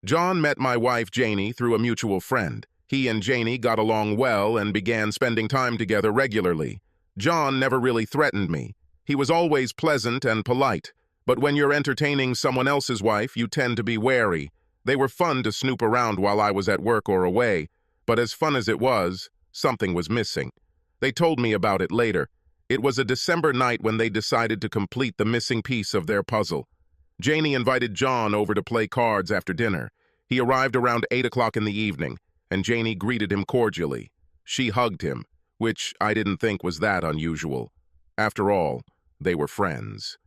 John met my wife Janie through a mutual friend. He and Janie got along well and began spending time together regularly. John never really threatened me. He was always pleasant and polite. But when you're entertaining someone else's wife, you tend to be wary. They were fun to snoop around while I was at work or away, but as fun as it was, something was missing. They told me about it later. It was a December night when they decided to complete the missing piece of their puzzle. Janie invited John over to play cards after dinner. He arrived around 8 o'clock in the evening, and Janie greeted him cordially. She hugged him, which I didn't think was that unusual. After all, they were friends.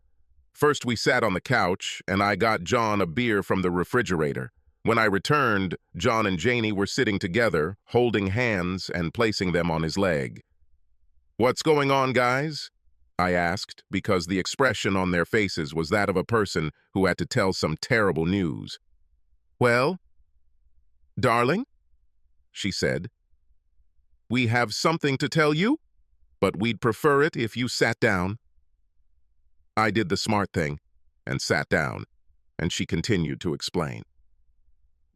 First, we sat on the couch, and I got John a beer from the refrigerator. When I returned, John and Janie were sitting together, holding hands and placing them on his leg. "What's going on, guys?" I asked, because the expression on their faces was that of a person who had to tell some terrible news. "Well, darling," she said, "we have something to tell you, but we'd prefer it if you sat down." I did the smart thing and sat down, and she continued to explain.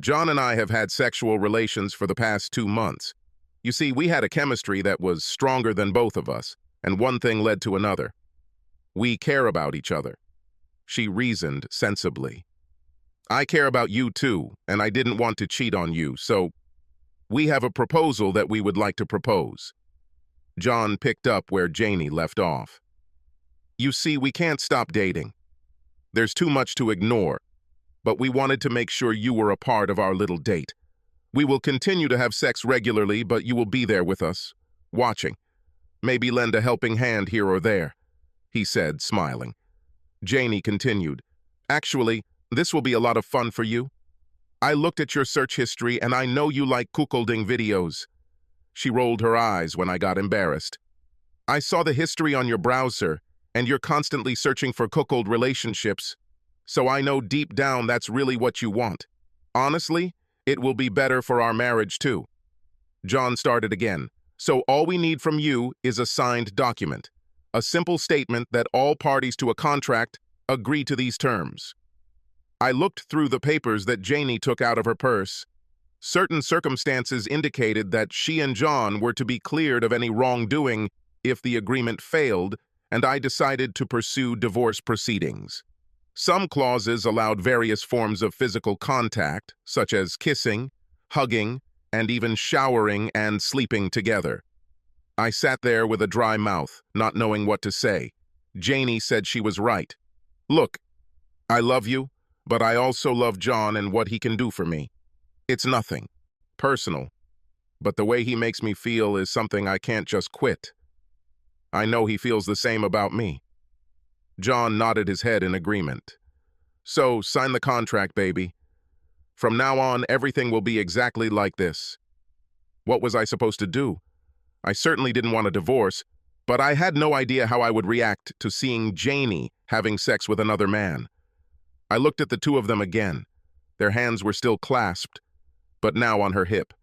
"John and I have had sexual relations for the past 2 months. You see, we had a chemistry that was stronger than both of us, and one thing led to another. We care about each other." She reasoned sensibly. "I care about you too, and I didn't want to cheat on you, so we have a proposal that we would like to propose." John picked up where Janie left off. "You see, we can't stop dating. There's too much to ignore, but we wanted to make sure you were a part of our little date. We will continue to have sex regularly, but you will be there with us, watching. Maybe lend a helping hand here or there," he said, smiling. Janie continued, "Actually, this will be a lot of fun for you. I looked at your search history and I know you like cuckolding videos." She rolled her eyes when I got embarrassed. "I saw the history on your browser, and you're constantly searching for cuckold relationships, so I know deep down that's really what you want. Honestly, it will be better for our marriage too." John started again. "So all we need from you is a signed document, a simple statement that all parties to a contract agree to these terms." I looked through the papers that Janie took out of her purse. Certain circumstances indicated that she and John were to be cleared of any wrongdoing if the agreement failed, and I decided to pursue divorce proceedings. Some clauses allowed various forms of physical contact, such as kissing, hugging, and even showering and sleeping together. I sat there with a dry mouth, not knowing what to say. Janie said she was right. "Look, I love you, but I also love John and what he can do for me. It's nothing personal, but the way he makes me feel is something I can't just quit. I know he feels the same about me." John nodded his head in agreement. "So, sign the contract, baby. From now on, everything will be exactly like this." What was I supposed to do? I certainly didn't want a divorce, but I had no idea how I would react to seeing Janie having sex with another man. I looked at the two of them again. Their hands were still clasped, but now on her hip.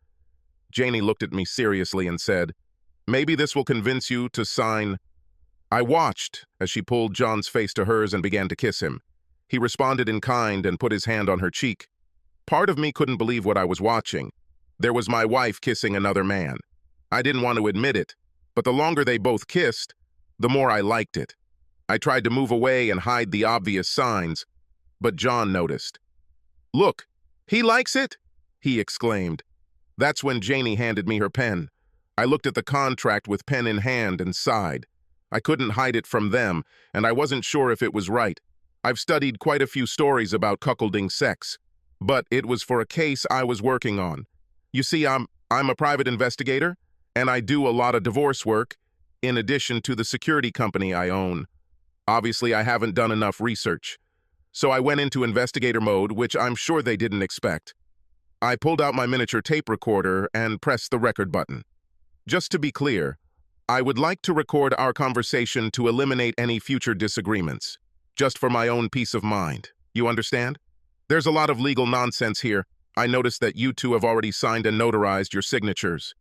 Janie looked at me seriously and said, "Maybe this will convince you to sign." I watched as she pulled John's face to hers and began to kiss him. He responded in kind and put his hand on her cheek. Part of me couldn't believe what I was watching. There was my wife kissing another man. I didn't want to admit it, but the longer they both kissed, the more I liked it. I tried to move away and hide the obvious signs, but John noticed. "Look, he likes it!" he exclaimed. That's when Janie handed me her pen. I looked at the contract with pen in hand and sighed. I couldn't hide it from them, and I wasn't sure if it was right. I've studied quite a few stories about cuckolding sex, but it was for a case I was working on. You see, I'm a private investigator, and I do a lot of divorce work, in addition to the security company I own. Obviously, I haven't done enough research. So I went into investigator mode, which I'm sure they didn't expect. I pulled out my miniature tape recorder and pressed the record button. Just to be clear, I would like to record our conversation to eliminate any future disagreements, just for my own peace of mind. You understand? There's a lot of legal nonsense here. I noticed that you two have already signed and notarized your signatures.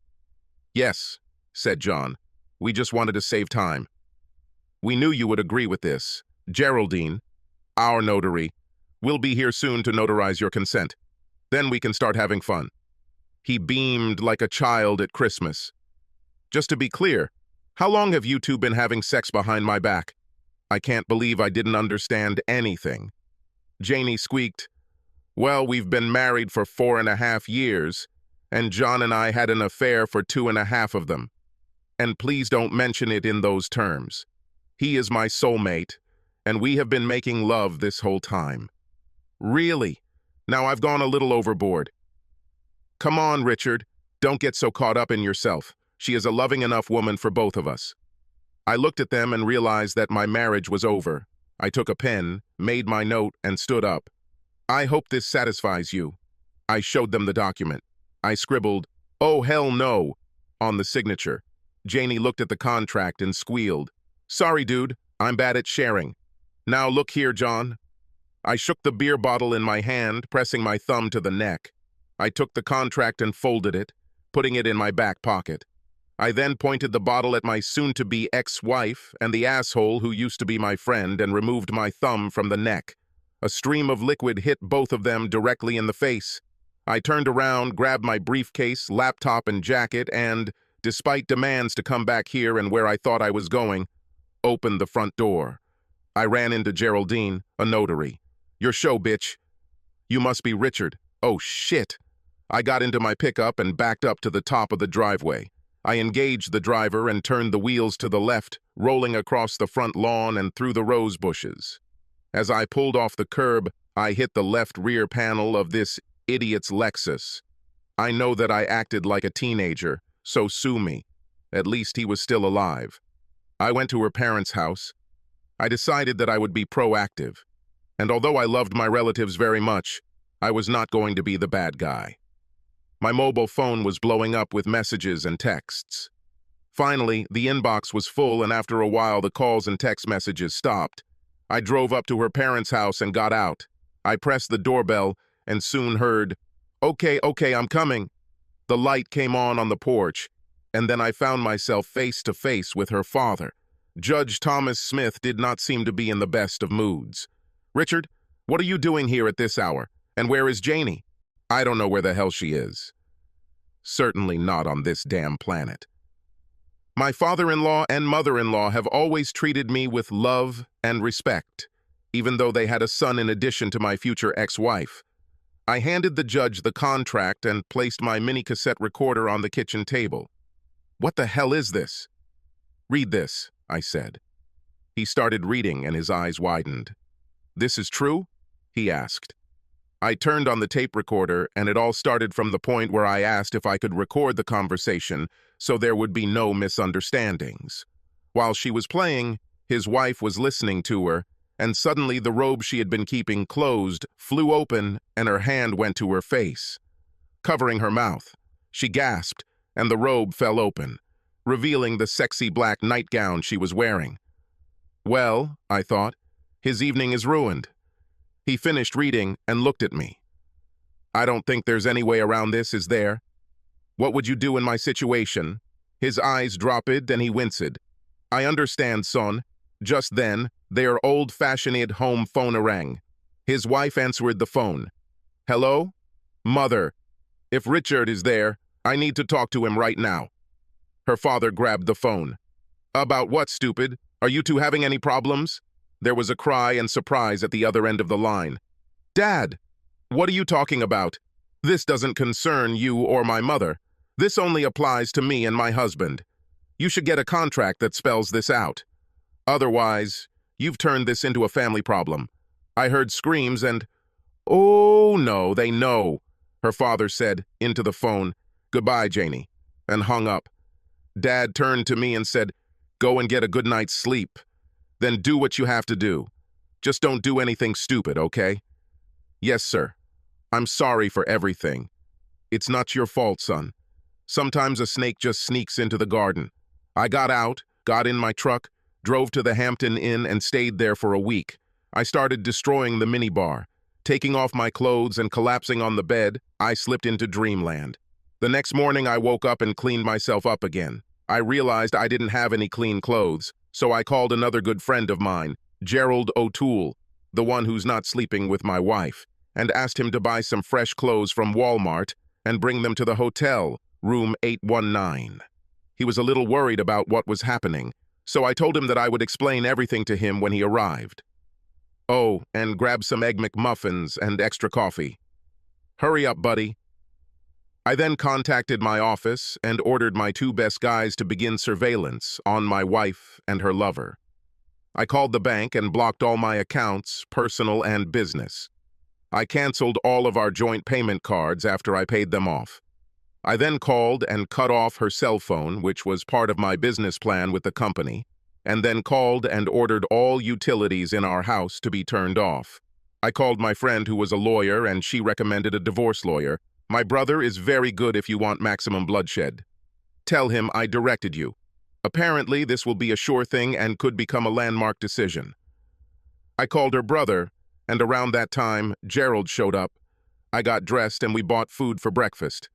Yes, said John. We just wanted to save time. We knew you would agree with this. Geraldine, our notary, will be here soon to notarize your consent. Then we can start having fun." He beamed like a child at Christmas. "Just to be clear, how long have you two been having sex behind my back?" I can't believe I didn't understand anything. Janie squeaked, "Well, we've been married for 4.5 years, and John and I had an affair for 2.5 of them. And please don't mention it in those terms. He is my soulmate, and we have been making love this whole time." "Really? Now I've gone a little overboard." "Come on, Richard. Don't get so caught up in yourself. She is a loving enough woman for both of us." I looked at them and realized that my marriage was over. I took a pen, made my note, and stood up. "I hope this satisfies you." I showed them the document. I scribbled, "Oh, hell no," on the signature. Janie looked at the contract and squealed, "Sorry, dude, I'm bad at sharing. Now look here, John." I shook the beer bottle in my hand, pressing my thumb to the neck. I took the contract and folded it, putting it in my back pocket. I then pointed the bottle at my soon-to-be ex-wife and the asshole who used to be my friend and removed my thumb from the neck. A stream of liquid hit both of them directly in the face. I turned around, grabbed my briefcase, laptop, and jacket, and, despite demands to come back here and where I thought I was going, opened the front door. I ran into Geraldine, a notary. "Your show, bitch." "You must be Richard." "Oh, shit." I got into my pickup and backed up to the top of the driveway. I engaged the driver and turned the wheels to the left, rolling across the front lawn and through the rose bushes. As I pulled off the curb, I hit the left rear panel of this idiot's Lexus. I know that I acted like a teenager, so sue me. At least he was still alive. I went to her parents' house. I decided that I would be proactive. And although I loved my relatives very much, I was not going to be the bad guy. My mobile phone was blowing up with messages and texts. Finally, the inbox was full, and after a while the calls and text messages stopped. I drove up to her parents' house and got out. I pressed the doorbell and soon heard, okay, I'm coming." The light came on the porch, and then I found myself face to face with her father. Judge Thomas Smith did not seem to be in the best of moods. "Richard, what are you doing here at this hour? And where is Janie?" "I don't know where the hell she is." Certainly not on this damn planet. My father-in-law and mother-in-law have always treated me with love and respect, even though they had a son in addition to my future ex-wife. I handed the judge the contract and placed my mini cassette recorder on the kitchen table. "What the hell is this?" "Read this," I said. He started reading and his eyes widened. "This is true?" he asked. I turned on the tape recorder, and it all started from the point where I asked if I could record the conversation so there would be no misunderstandings. While she was playing, his wife was listening to her, and suddenly the robe she had been keeping closed flew open and her hand went to her face. Covering her mouth, she gasped, and the robe fell open, revealing the sexy black nightgown she was wearing. Well, I thought, his evening is ruined. He finished reading and looked at me. "I don't think there's any way around this, is there? What would you do in my situation?" His eyes dropped and he winced. "I understand, son." Just then, their old-fashioned home phone rang. His wife answered the phone. "Hello? Mother. If Richard is there, I need to talk to him right now." Her father grabbed the phone. "About what, stupid? Are you two having any problems?" There was a cry and surprise at the other end of the line. "Dad, what are you talking about? This doesn't concern you or my mother. This only applies to me and my husband. You should get a contract that spells this out. Otherwise, you've turned this into a family problem." I heard screams and, "Oh, no, they know," her father said into the phone. "Goodbye, Janie," and hung up. Dad turned to me and said, "Go and get a good night's sleep. Then do what you have to do. Just don't do anything stupid, okay?" "Yes, sir. I'm sorry for everything. It's not your fault, son. Sometimes a snake just sneaks into the garden." I got out, got in my truck, drove to the Hampton Inn and stayed there for a week. I started destroying the minibar. Taking off my clothes and collapsing on the bed, I slipped into dreamland. The next morning I woke up and cleaned myself up again. I realized I didn't have any clean clothes, so I called another good friend of mine, Gerald O'Toole, the one who's not sleeping with my wife. and asked him to buy some fresh clothes from Walmart and bring them to the hotel, room 819. He was a little worried about what was happening, so I told him that I would explain everything to him when he arrived. Oh, and grab some Egg McMuffins and extra coffee. Hurry up, buddy. I then contacted my office and ordered my two best guys to begin surveillance on my wife and her lover. I called the bank and blocked all my accounts, personal and business. I canceled all of our joint payment cards after I paid them off. I then called and cut off her cell phone, which was part of my business plan with the company, and then called and ordered all utilities in our house to be turned off. I called my friend who was a lawyer, and she recommended a divorce lawyer. My brother is very good if you want maximum bloodshed. Tell him I directed you. Apparently, this will be a sure thing and could become a landmark decision. I called her brother, and around that time, Gerald showed up. I got dressed and we bought food for breakfast.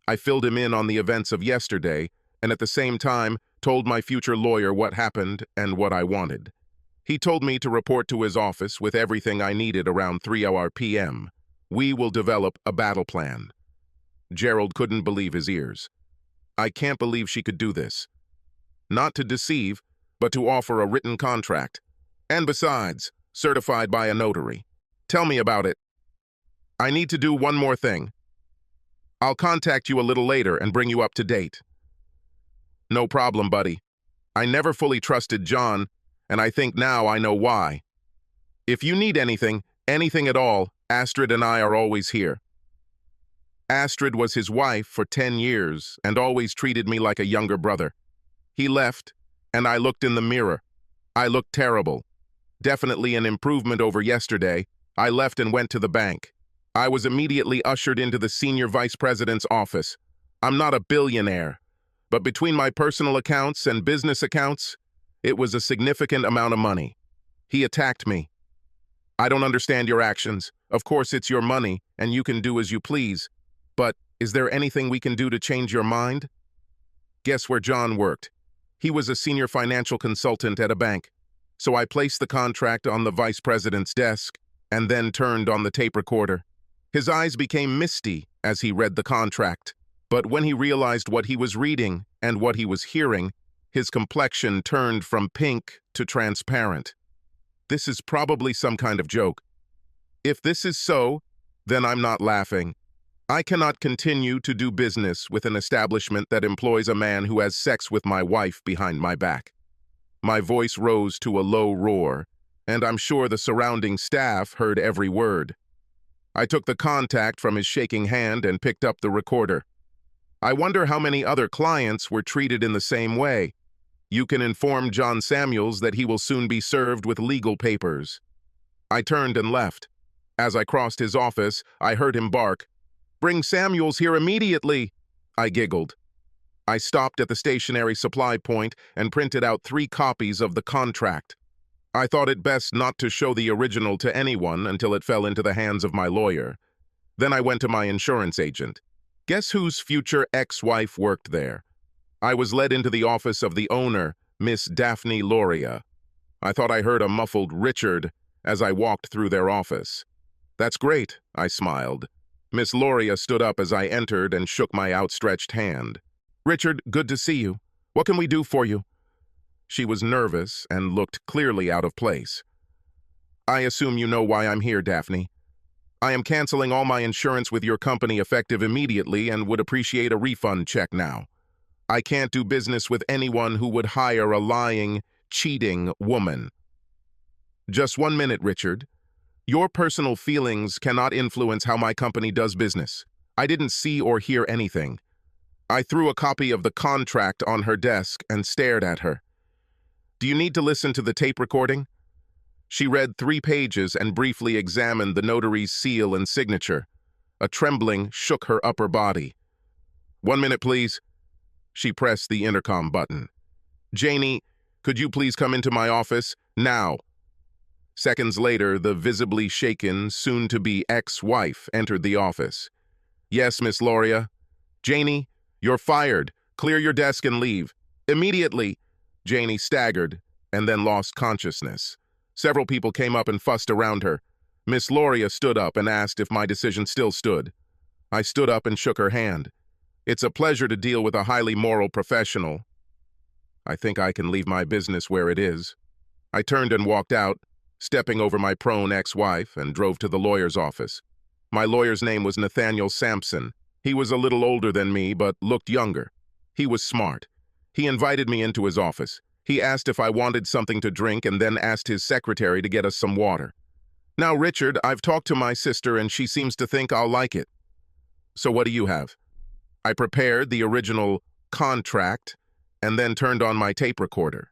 I filled him in on the events of yesterday, and at the same time, told my future lawyer what happened and what I wanted. He told me to report to his office with everything I needed around 3 p.m. We will develop a battle plan. Gerald couldn't believe his ears. I can't believe she could do this. Not to deceive, but to offer a written contract. And besides, certified by a notary. Tell me about it. I need to do one more thing. I'll contact you a little later and bring you up to date. No problem, buddy. I never fully trusted John, and I think now I know why. If you need anything at all, Astrid and I are always here. Astrid was his wife for 10 years and always treated me like a younger brother. He left, and I looked in the mirror. I looked terrible. Definitely an improvement over yesterday. I left and went to the bank. I was immediately ushered into the senior vice president's office. I'm not a billionaire, but between my personal accounts and business accounts, it was a significant amount of money. He attacked me. I don't understand your actions. Of course, it's your money, and you can do as you please. But is there anything we can do to change your mind? Guess where John worked? He was a senior financial consultant at a bank. So I placed the contract on the vice president's desk and then turned on the tape recorder. His eyes became misty as he read the contract. But when he realized what he was reading and what he was hearing, his complexion turned from pink to transparent. This is probably some kind of joke. If this is so, then I'm not laughing. I cannot continue to do business with an establishment that employs a man who has sex with my wife behind my back. My voice rose to a low roar, and I'm sure the surrounding staff heard every word. I took the contact from his shaking hand and picked up the recorder. I wonder how many other clients were treated in the same way. You can inform John Samuels that he will soon be served with legal papers. I turned and left. As I crossed his office, I heard him bark, "Bring Samuels here immediately!" I giggled. I stopped at the stationery supply point and printed out 3 copies of the contract. I thought it best not to show the original to anyone until it fell into the hands of my lawyer. Then I went to my insurance agent. Guess whose future ex-wife worked there? I was led into the office of the owner, Miss Daphne Loria. I thought I heard a muffled Richard as I walked through their office. "That's great," I smiled. Miss Loria stood up as I entered and shook my outstretched hand. "Richard, good to see you. What can we do for you?" She was nervous and looked clearly out of place. "I assume you know why I'm here, Daphne. I am canceling all my insurance with your company effective immediately and would appreciate a refund check now. I can't do business with anyone who would hire a lying, cheating woman." "Just 1 minute, Richard. Your personal feelings cannot influence how my company does business. I didn't see or hear anything." I threw a copy of the contract on her desk and stared at her. "Do you need to listen to the tape recording?" She read 3 pages and briefly examined the notary's seal and signature. A trembling shook her upper body. "1 minute, please." She pressed the intercom button. "Janie, could you please come into my office? Now." Seconds later, the visibly shaken, soon-to-be ex-wife entered the office. "Yes, Miss Loria." "Janie, you're fired. Clear your desk and leave. Immediately." Janie staggered and then lost consciousness. Several people came up and fussed around her. Miss Loria stood up and asked if my decision still stood. I stood up and shook her hand. It's a pleasure to deal with a highly moral professional. I think I can leave my business where it is. I turned and walked out, stepping over my prone ex-wife, and drove to the lawyer's office. My lawyer's name was Nathaniel Sampson. He was a little older than me, but looked younger. He was smart. He invited me into his office. He asked if I wanted something to drink and then asked his secretary to get us some water. Now, Richard, I've talked to my sister and she seems to think I'll like it. So what do you have? I prepared the original contract and then turned on my tape recorder.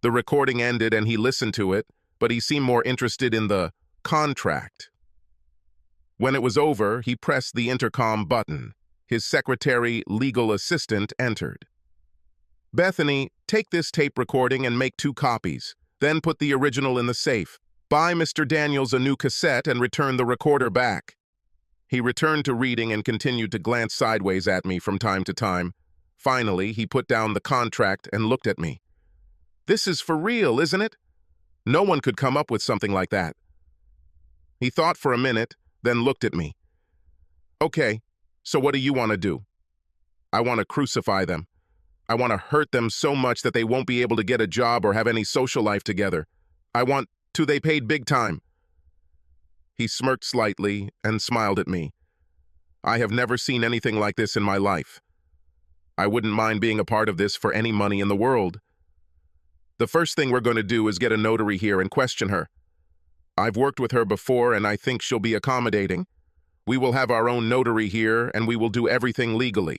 The recording ended and he listened to it, but he seemed more interested in the contract. When it was over, he pressed the intercom button. His secretary, legal assistant, entered. Bethany, take this tape recording and make 2 copies. Then put the original in the safe. Buy Mr. Daniels a new cassette and return the recorder back. He returned to reading and continued to glance sideways at me from time to time. Finally, he put down the contract and looked at me. This is for real, isn't it? No one could come up with something like that. He thought for a minute, then looked at me. Okay, so what do you want to do? I want to crucify them. I want to hurt them so much that they won't be able to get a job or have any social life together. I want to they paid big time. He smirked slightly and smiled at me. I have never seen anything like this in my life. I wouldn't mind being a part of this for any money in the world. The first thing we're going to do is get a notary here and question her. I've worked with her before and I think she'll be accommodating. We will have our own notary here and we will do everything legally.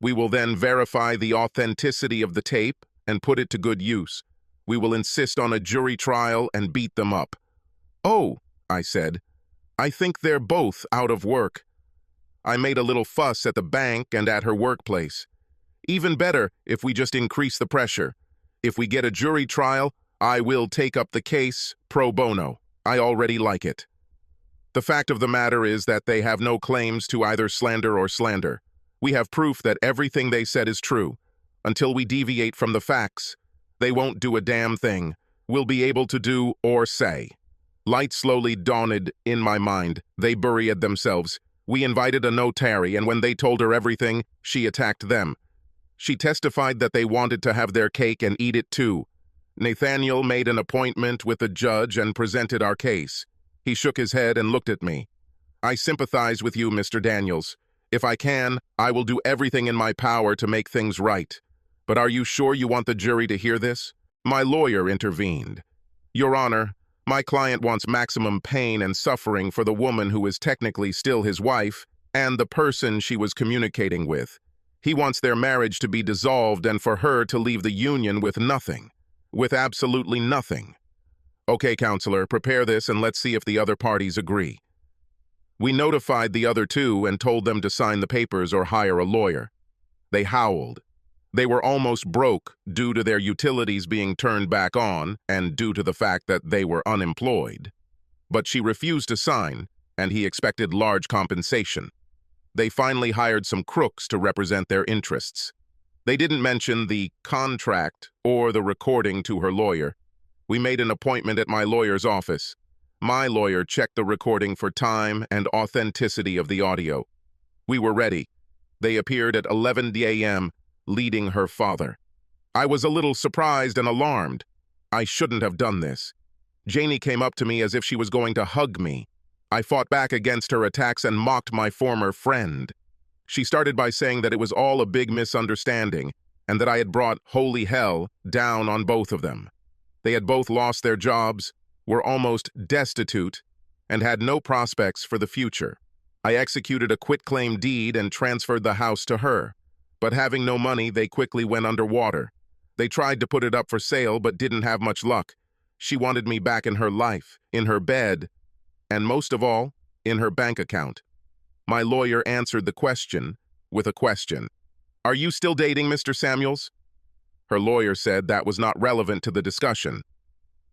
We will then verify the authenticity of the tape and put it to good use. We will insist on a jury trial and beat them up. Oh, I said, I think they're both out of work. I made a little fuss at the bank and at her workplace. Even better if we just increase the pressure. If we get a jury trial, I will take up the case pro bono. I already like it. The fact of the matter is that they have no claims to either slander or slander. We have proof that everything they said is true. Until we deviate from the facts, they won't do a damn thing. We'll be able to do or say. Light slowly dawned in my mind. They buried themselves. We invited a notary, and when they told her everything, she attacked them. She testified that they wanted to have their cake and eat it too. Nathaniel made an appointment with the judge and presented our case. He shook his head and looked at me. I sympathize with you, Mr. Daniels. If I can, I will do everything in my power to make things right. But are you sure you want the jury to hear this? My lawyer intervened. Your Honor, my client wants maximum pain and suffering for the woman who is technically still his wife and the person she was communicating with. He wants their marriage to be dissolved and for her to leave the union with nothing. With absolutely nothing. Okay, counselor, prepare this and let's see if the other parties agree. We notified the other 2 and told them to sign the papers or hire a lawyer. They howled. They were almost broke due to their utilities being turned back on and due to the fact that they were unemployed. But she refused to sign, and he expected large compensation. They finally hired some crooks to represent their interests. They didn't mention the contract or the recording to her lawyer. We made an appointment at my lawyer's office. My lawyer checked the recording for time and authenticity of the audio. We were ready. They appeared at 11 a.m., leading her father. I was a little surprised and alarmed. I shouldn't have done this. Janie came up to me as if she was going to hug me. I fought back against her attacks and mocked my former friend. She started by saying that it was all a big misunderstanding and that I had brought holy hell down on both of them. They had both lost their jobs, were almost destitute, and had no prospects for the future. I executed a quitclaim deed and transferred the house to her. But having no money, they quickly went underwater. They tried to put it up for sale but didn't have much luck. She wanted me back in her life, in her bed, and most of all, in her bank account. My lawyer answered the question with a question. Are you still dating Mr. Samuels? Her lawyer said that was not relevant to the discussion.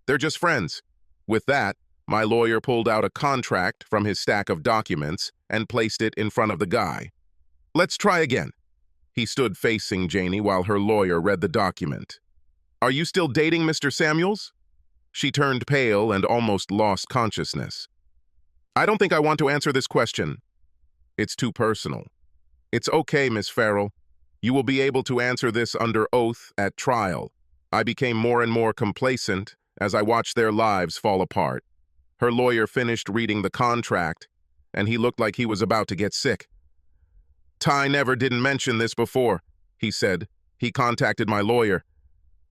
They're just friends. With that, my lawyer pulled out a contract from his stack of documents and placed it in front of the guy. Let's try again. He stood facing Janie while her lawyer read the document. Are you still dating Mr. Samuels? She turned pale and almost lost consciousness. I don't think I want to answer this question. It's too personal. It's okay, Miss Farrell. You will be able to answer this under oath at trial. I became more and more complacent as I watched their lives fall apart. Her lawyer finished reading the contract, and he looked like he was about to get sick. Ty never didn't mention this before, he said. He contacted my lawyer.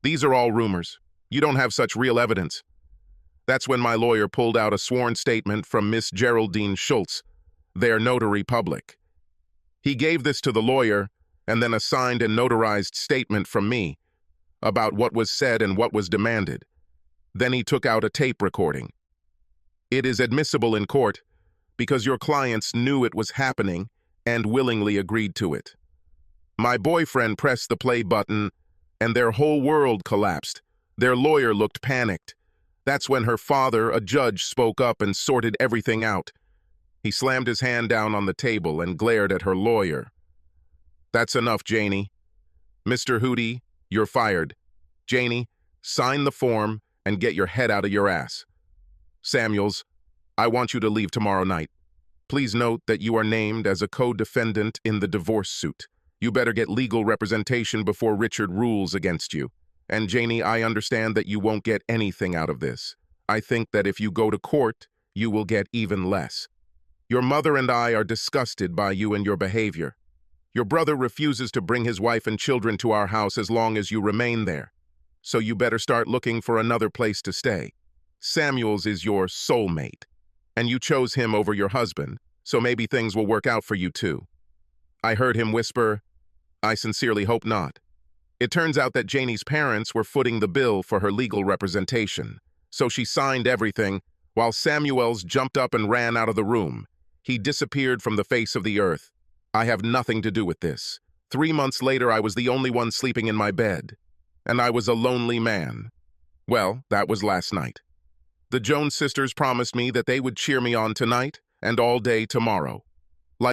These are all rumors. You don't have such real evidence. That's when my lawyer pulled out a sworn statement from Miss Geraldine Schultz, their notary public. He gave this to the lawyer, and then a signed and notarized statement from me about what was said and what was demanded. Then he took out a tape recording. It is admissible in court because your clients knew it was happening and willingly agreed to it. My boyfriend pressed the play button, and their whole world collapsed. Their lawyer looked panicked. That's when her father, a judge, spoke up and sorted everything out. He slammed his hand down on the table and glared at her lawyer. That's enough, Janie. Mr. Hootie, you're fired. Janie, sign the form and get your head out of your ass. Samuels, I want you to leave tomorrow night. Please note that you are named as a co-defendant in the divorce suit. You better get legal representation before Richard rules against you. And Janie, I understand that you won't get anything out of this. I think that if you go to court, you will get even less. Your mother and I are disgusted by you and your behavior. Your brother refuses to bring his wife and children to our house as long as you remain there. So you better start looking for another place to stay. Samuels is your soulmate, and you chose him over your husband, so maybe things will work out for you too. I heard him whisper, I sincerely hope not. It turns out that Janie's parents were footing the bill for her legal representation, so she signed everything while Samuels jumped up and ran out of the room. He disappeared from the face of the earth. I have nothing to do with this. 3 months later, I was the only one sleeping in my bed, and I was a lonely man. Well, that was last night. The Jones sisters promised me that they would cheer me on tonight and all day tomorrow.